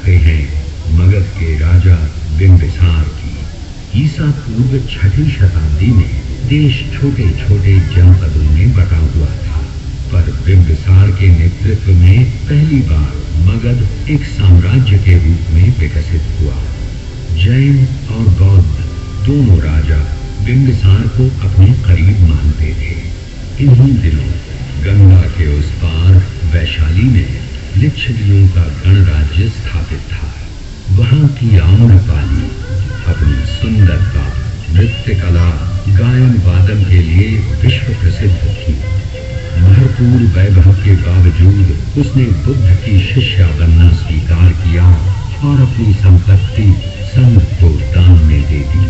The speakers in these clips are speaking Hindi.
कहते हैं मगध के राजा बिंबिसार की। ईसा पूर्व 6वीं शताब्दी में देश छोटे छोटे जनपदों में बटा हुआ था, पर बिंबिसार के नेतृत्व में पहली बार मगध एक साम्राज्य के रूप में विकसित हुआ। जैन और बौद्ध दोनों राजा बिंबिसार को अपने करीब मानते थे। इन्हीं दिनों गंगा के उस पार वैशाली में लिच्छवियों का गणराज्य स्थापित था। वहां की आम्रपाली अपनी सुंदरता, नृत्य कला, गायन वादन के लिए विश्व प्रसिद्ध थी। भरपूर वैभव के बावजूद उसने बुद्ध की शिष्या बनना स्वीकार किया और अपनी संपत्ति संघ को दान में दे दी।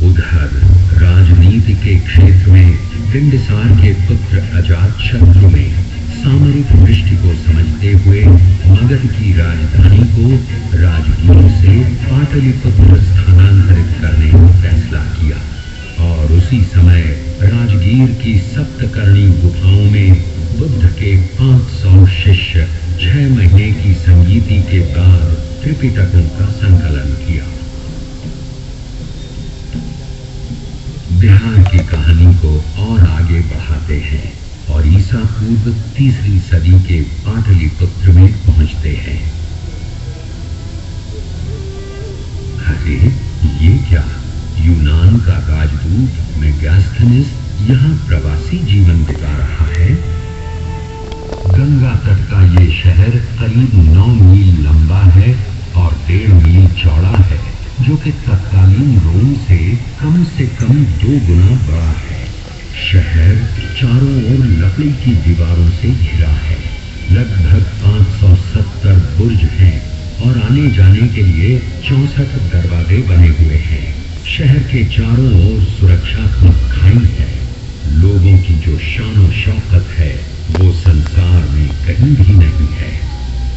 उधर राजनीति के क्षेत्र में बिंबिसार के पुत्र अजातशत्रु ने सामरिक दृष्टि को समझते हुए मगध की राजधानी को राजगीर से पाटलिपुत्र स्थानांतरित करने का फैसला किया और उसी समय राजगीर की सप्तकर्णी गुफाओं में बुद्ध के 500 शिष्य 6 महीने की संगीति के बाद त्रिपिटकों का संकलन किया। बिहार की कहानी को और आगे बढ़ाते हैं और ईसा पूर्व 3री सदी के पाटलिपुत्र में पहुंचते हैं। अरे ये क्या, यूनान का राजदूत मेगास्थनीस यहाँ प्रवासी जीवन बिता रहा है। गंगा तट का ये शहर करीब 9 मील लंबा है और 1.5 मील चौड़ा है, जो कि तत्कालीन रोम से कम 2 गुना बड़ा है। शहर चारों ओर लकड़ी की दीवारों से घिरा है। लगभग 570 बुर्ज हैं और आने जाने के लिए 64 दरवाजे बने हुए हैं। शहर के चारों ओर सुरक्षात्मक खाई है। लोगों की जो शान और शौकत है वो संसार में कहीं भी नहीं है।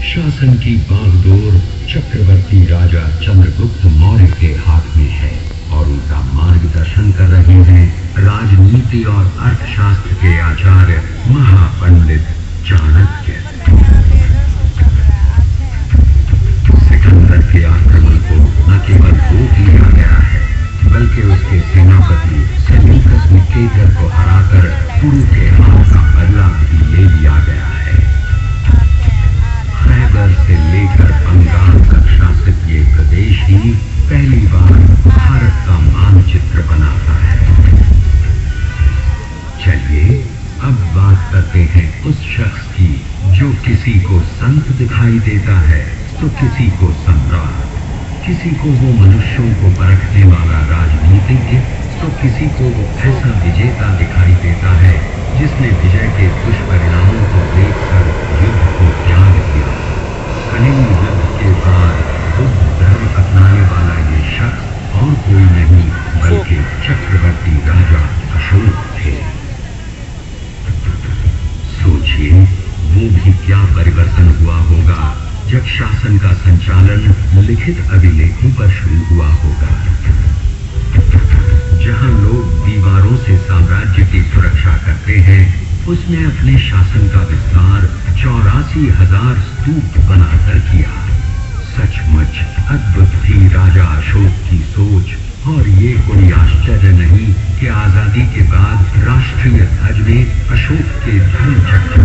शासन की बागडोर चक्रवर्ती राजा चंद्रगुप्त मौर्य के हाथ में है और उनका मार्गदर्शन कर रहे हैं राजनीति और अर्थशास्त्र के आचार्य महापंडित चाणक्य। सिकंदर के आक्रमण को न केवल रोक लिया गया है, बल्कि उसके सेनापति सेल्यूकस निकेटर को हराकर पुरु के हाथ का बदला भी ले लिया गया है। खैबर से लेकर बंगाल तक शासित ये प्रदेश ही पहली बार भारत का मानचित्र बनाता है। चलिए अब बात करते हैं उस शख्स की जो किसी को संत दिखाई देता है तो किसी को सम्राट, किसी को वो मनुष्यों को परखने वाला राजनीतिज्ञ तो किसी को वो ऐसा विजेता दिखाई देता है जिसने विजय के दुष्परिणामों को देखकर युद्ध को त्याग दिया। कलिंग युद्ध के बाद बुद्ध धर्म अपनाने वाला ये शख्स और कोई नहीं बल्कि चक्रवर्ती राजा अशोक थे। सोचिए वो भी क्या परिवर्तन हुआ होगा जब शासन का संचालन लिखित अभिलेखों पर शुरू हुआ होगा। जहां लोग दीवारों से साम्राज्य की सुरक्षा करते हैं, उसने अपने शासन का विस्तार 84,000 स्तूप बनाकर किया। सचमुच अद्भुत थी राजा अशोक की सोच और ये कोई आश्चर्य नहीं कि आजादी के बाद राष्ट्रीय ध्वज में अशोक के धर्म चक्र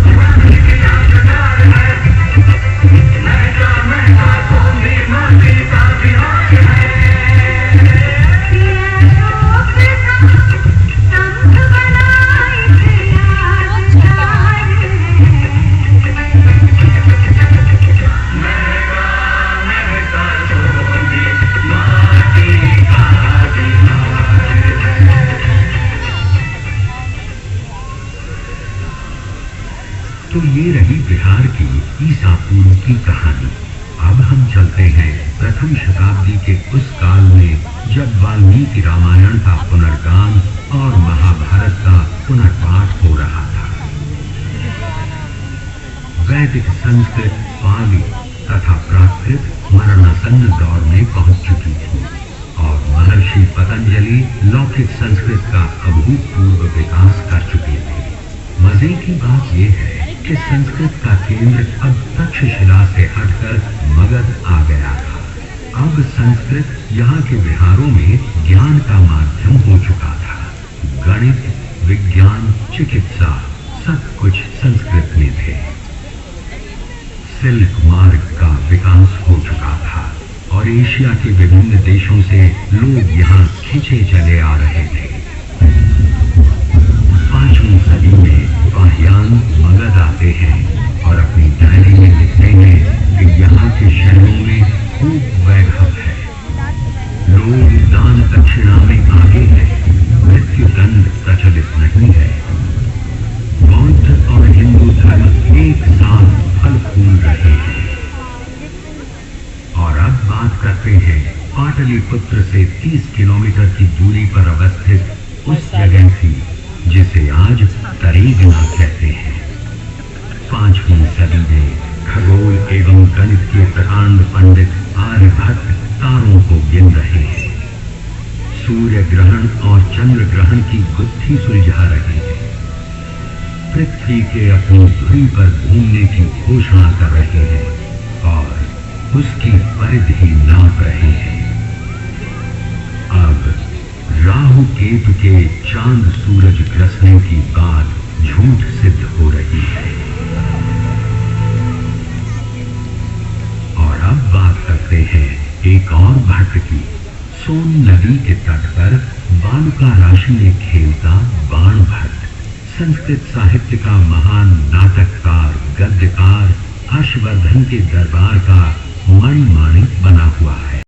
तो ये रही बिहार की ईसा पूर्व की कहानी। अब हम चलते हैं प्रथम शताब्दी के उस काल में जब वाल्मीकि रामायण का पुनर्गान और महाभारत का पुनर्पाठ हो रहा था। वैदिक संस्कृत, पाली तथा प्राकृत मरणासन्न दौर में पहुंच चुकी थी और महर्षि पतंजलि लौकिक संस्कृत का अभूतपूर्व विकास कर चुके थे। मजे की बात यह है कि संस्कृत का केंद्र अब तक्षशिला से हटकर मगध आ गया था। अब संस्कृत यहाँ के विहारों में ज्ञान का माध्यम हो चुका था। गणित, विज्ञान, चिकित्सा सब कुछ संस्कृत में थे। सिल्क मार्ग का विकास हो चुका था और एशिया के विभिन्न देशों से लोग यहाँ खिंचे चले आ रहे थे। 5वीं सदी में पाहियान मगध आते हैं और अपनी डायरी में लिखते हैं कि यहाँ के शहरों में खूब वैभव है, लोग दान दक्षिणा में आगे हैं, मृत्यु दंड प्रचलित नहीं है। बौद्ध और हिंदू धर्म एक साथ फल फूल रहे हैं। और अब बात करते हैं पाटलिपुत्र से 30 किलोमीटर की दूरी पर अवस्थित उस जगह की जिसे आज तरेगना कहते हैं। 5वीं सदी में खगोल एवं गणित के प्रकांड पंडित आर्यभट्ट तारों को गिन रहे हैं, सूर्य ग्रहण और चंद्र ग्रहण की गुत्थी सुलझा रहे हैं, पृथ्वी के अपनी धुरी पर घूमने की घोषणा कर रहे हैं और उसकी परिधि नाप रहे हैं। अब राहु केतु के चांद सूरज ग्रसने की बात झूठ सिद्ध हो रही है। और अब बात करते हैं एक और भट्ट की। सोन नदी के तट पर बालुका राशि में खेलता बाण भट्ट संस्कृत साहित्य का महान नाटककार, गद्यकार हर्षवर्धन के दरबार का मणिमाणिक बना हुआ है।